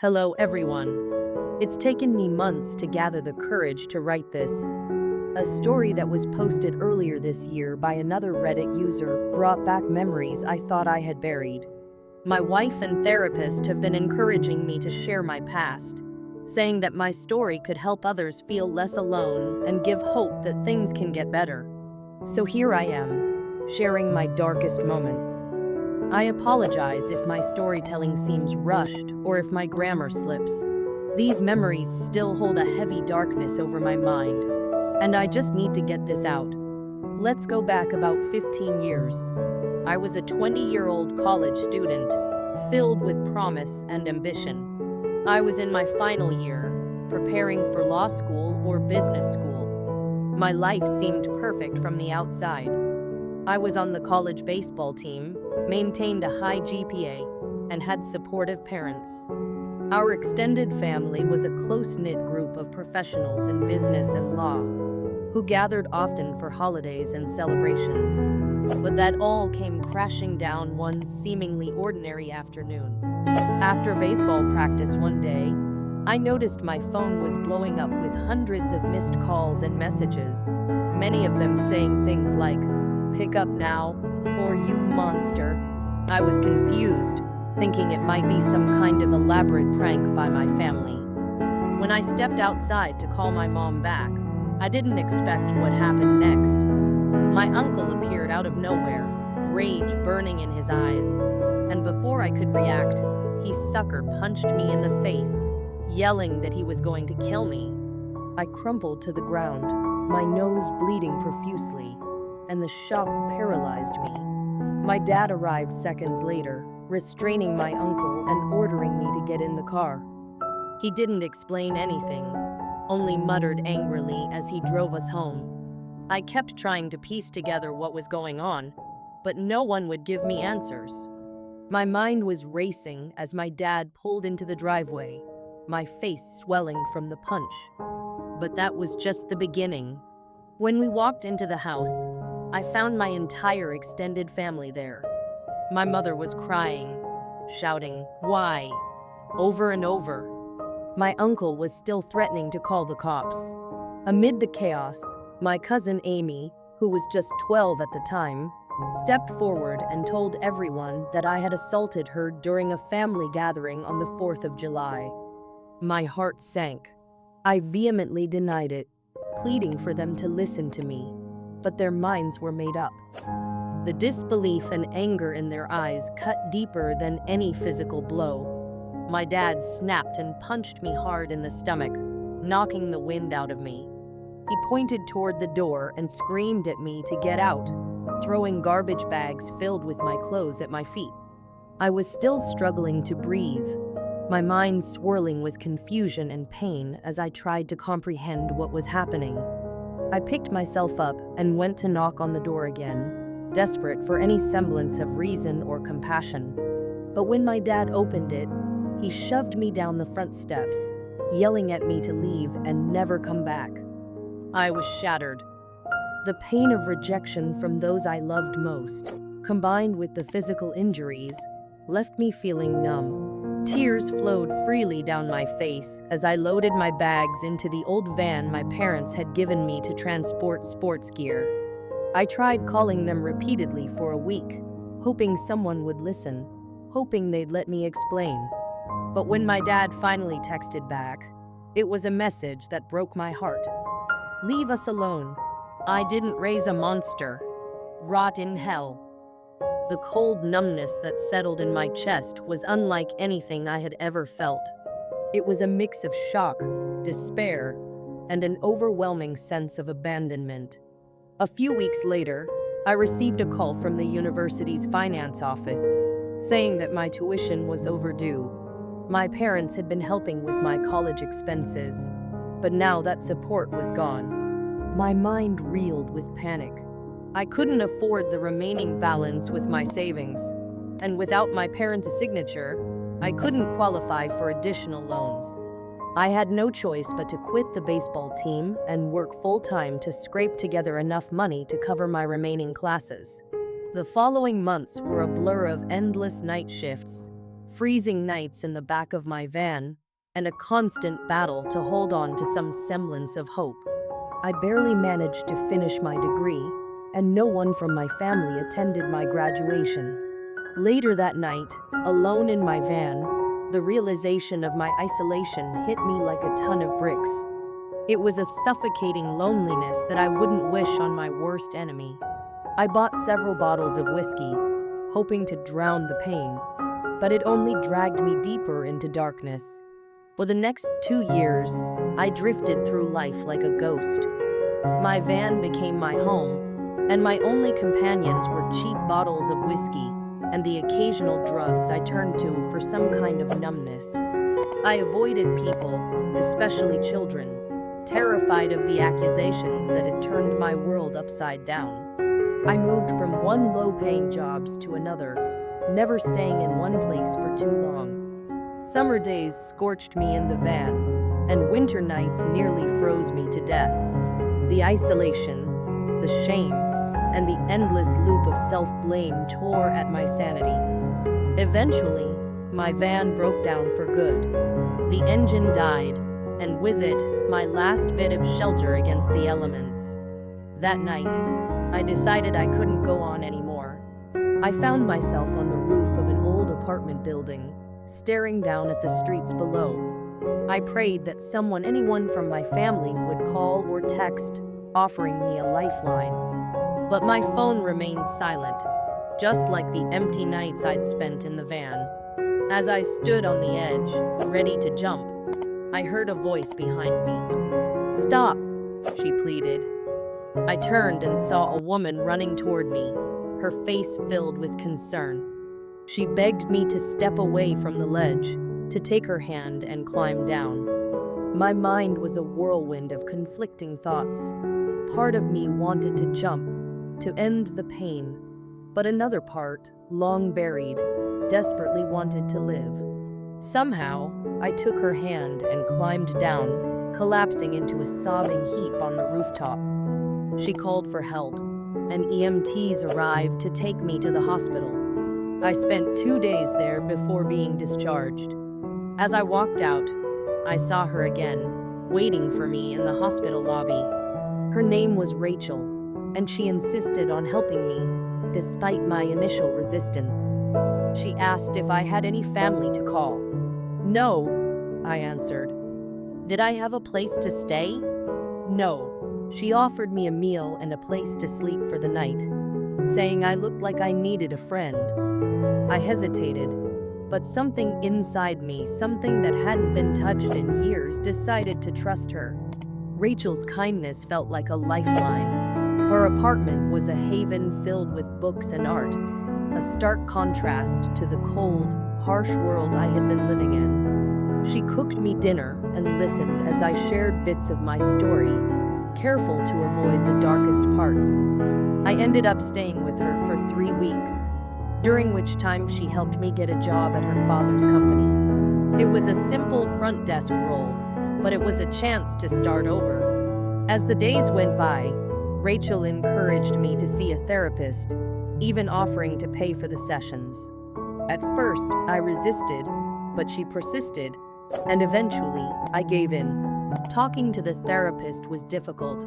Hello, everyone. It's taken me months to gather the courage to write this. A story that was posted earlier this year by another Reddit user brought back memories I thought I had buried. My wife and therapist have been encouraging me to share my past, saying that my story could help others feel less alone and give hope that things can get better. So here I am, sharing my darkest moments. I apologize if my storytelling seems rushed or if my grammar slips. These memories still hold a heavy darkness over my mind, and I just need to get this out. Let's go back about 15 years. I was a 20-year-old college student, filled with promise and ambition. I was in my final year, preparing for law school or business school. My life seemed perfect from the outside. I was on the college baseball team, maintained a high GPA, and had supportive parents. Our extended family was a close-knit group of professionals in business and law, who gathered often for holidays and celebrations. But that all came crashing down one seemingly ordinary afternoon. After baseball practice one day, I noticed my phone was blowing up with hundreds of missed calls and messages, many of them saying things like, "Pick up now," or "You monster." I was confused, thinking it might be some kind of elaborate prank by my family. When I stepped outside to call my mom back, I didn't expect what happened next. My uncle appeared out of nowhere, rage burning in his eyes, and before I could react, he sucker punched me in the face, yelling that he was going to kill me. I crumpled to the ground, my nose bleeding profusely, and the shock paralyzed me. My dad arrived seconds later, restraining my uncle and ordering me to get in the car. He didn't explain anything, only muttered angrily as he drove us home. I kept trying to piece together what was going on, but no one would give me answers. My mind was racing as my dad pulled into the driveway, my face swelling from the punch. But that was just the beginning. When we walked into the house, I found my entire extended family there. My mother was crying, shouting, "Why?" over and over. My uncle was still threatening to call the cops. Amid the chaos, my cousin Amy, who was just 12 at the time, stepped forward and told everyone that I had assaulted her during a family gathering on the 4th of July. My heart sank. I vehemently denied it, pleading for them to listen to me, but their minds were made up. The disbelief and anger in their eyes cut deeper than any physical blow. My dad snapped and punched me hard in the stomach, knocking the wind out of me. He pointed toward the door and screamed at me to get out, throwing garbage bags filled with my clothes at my feet. I was still struggling to breathe, my mind swirling with confusion and pain as I tried to comprehend what was happening. I picked myself up and went to knock on the door again, desperate for any semblance of reason or compassion. But when my dad opened it, he shoved me down the front steps, yelling at me to leave and never come back. I was shattered. The pain of rejection from those I loved most, combined with the physical injuries, left me feeling numb. Tears flowed freely down my face as I loaded my bags into the old van my parents had given me to transport sports gear. I tried calling them repeatedly for a week, hoping someone would listen, hoping they'd let me explain. But when my dad finally texted back, it was a message that broke my heart. "Leave us alone. I didn't raise a monster. Rot in hell." The cold numbness that settled in my chest was unlike anything I had ever felt. It was a mix of shock, despair, and an overwhelming sense of abandonment. A few weeks later, I received a call from the university's finance office, saying that my tuition was overdue. My parents had been helping with my college expenses, but now that support was gone. My mind reeled with panic. I couldn't afford the remaining balance with my savings, and without my parents' signature, I couldn't qualify for additional loans. I had no choice but to quit the baseball team and work full-time to scrape together enough money to cover my remaining classes. The following months were a blur of endless night shifts, freezing nights in the back of my van, and a constant battle to hold on to some semblance of hope. I barely managed to finish my degree, and no one from my family attended my graduation. Later that night, alone in my van, the realization of my isolation hit me like a ton of bricks. It was a suffocating loneliness that I wouldn't wish on my worst enemy. I bought several bottles of whiskey, hoping to drown the pain, but it only dragged me deeper into darkness. For the next 2 years, I drifted through life like a ghost. My van became my home, and my only companions were cheap bottles of whiskey and the occasional drugs I turned to for some kind of numbness. I avoided people, especially children, terrified of the accusations that had turned my world upside down. I moved from one low-paying jobs to another, never staying in one place for too long. Summer days scorched me in the van, and winter nights nearly froze me to death. The isolation, the shame, and the endless loop of self-blame tore at my sanity. Eventually, my van broke down for good. The engine died, and with it, my last bit of shelter against the elements. That night, I decided I couldn't go on anymore. I found myself on the roof of an old apartment building, staring down at the streets below. I prayed that anyone from my family would call or text, offering me a lifeline. But my phone remained silent, just like the empty nights I'd spent in the van. As I stood on the edge, ready to jump, I heard a voice behind me. "Stop," she pleaded. I turned and saw a woman running toward me, her face filled with concern. She begged me to step away from the ledge, to take her hand and climb down. My mind was a whirlwind of conflicting thoughts. Part of me wanted to jump, to end the pain, but another part, long buried, desperately wanted to live. Somehow, I took her hand and climbed down, collapsing into a sobbing heap on the rooftop. She called for help, and EMTs arrived to take me to the hospital. I spent 2 days there before being discharged. As I walked out, I saw her again, waiting for me in the hospital lobby. Her name was Rachel, and she insisted on helping me, despite my initial resistance. She asked if I had any family to call. "No," I answered. "Did I have a place to stay?" "No." She offered me a meal and a place to sleep for the night, saying I looked like I needed a friend. I hesitated, but something inside me, something that hadn't been touched in years, decided to trust her. Rachel's kindness felt like a lifeline. Her apartment was a haven filled with books and art, a stark contrast to the cold, harsh world I had been living in. She cooked me dinner and listened as I shared bits of my story, careful to avoid the darkest parts. I ended up staying with her for 3 weeks, during which time she helped me get a job at her father's company. It was a simple front desk role, but it was a chance to start over. As the days went by, Rachel encouraged me to see a therapist, even offering to pay for the sessions. At first, I resisted, but she persisted, and eventually, I gave in. Talking to the therapist was difficult,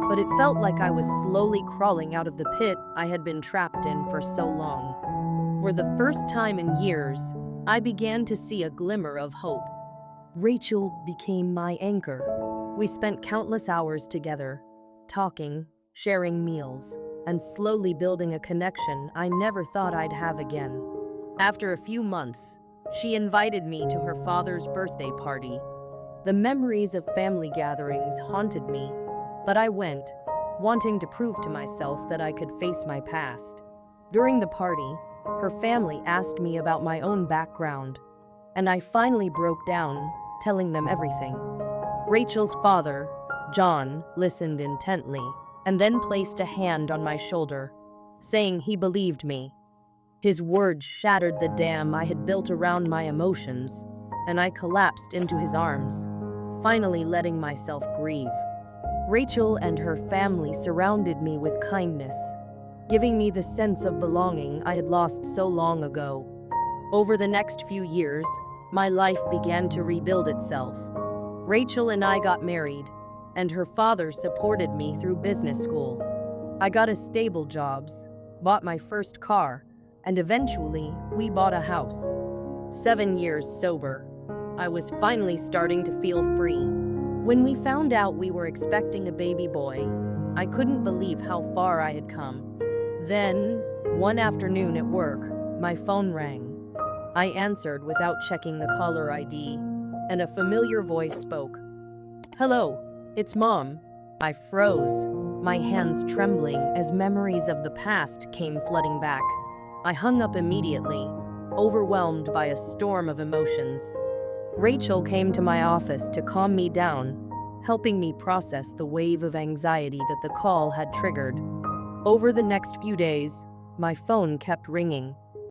but it felt like I was slowly crawling out of the pit I had been trapped in for so long. For the first time in years, I began to see a glimmer of hope. Rachel became my anchor. We spent countless hours together, talking, sharing meals, and slowly building a connection I never thought I'd have again. After a few months, she invited me to her father's birthday party. The memories of family gatherings haunted me, but I went, wanting to prove to myself that I could face my past. During the party, her family asked me about my own background, and I finally broke down, telling them everything. Rachel's father, John, listened intently, and then placed a hand on my shoulder, saying he believed me. His words shattered the dam I had built around my emotions, and I collapsed into his arms, finally letting myself grieve. Rachel and her family surrounded me with kindness, giving me the sense of belonging I had lost so long ago. Over the next few years, my life began to rebuild itself. Rachel and I got married, and her father supported me through business school. I got a stable jobs, bought my first car, and eventually we bought a house. 7 years sober, I was finally starting to feel free. When we found out we were expecting a baby boy, I couldn't believe how far I had come. Then, one afternoon at work, my phone rang. I answered without checking the caller ID, and a familiar voice spoke. "Hello, it's Mom." I froze, my hands trembling as memories of the past came flooding back. I hung up immediately, overwhelmed by a storm of emotions. Rachel came to my office to calm me down, helping me process the wave of anxiety that the call had triggered. Over the next few days, my phone kept ringing,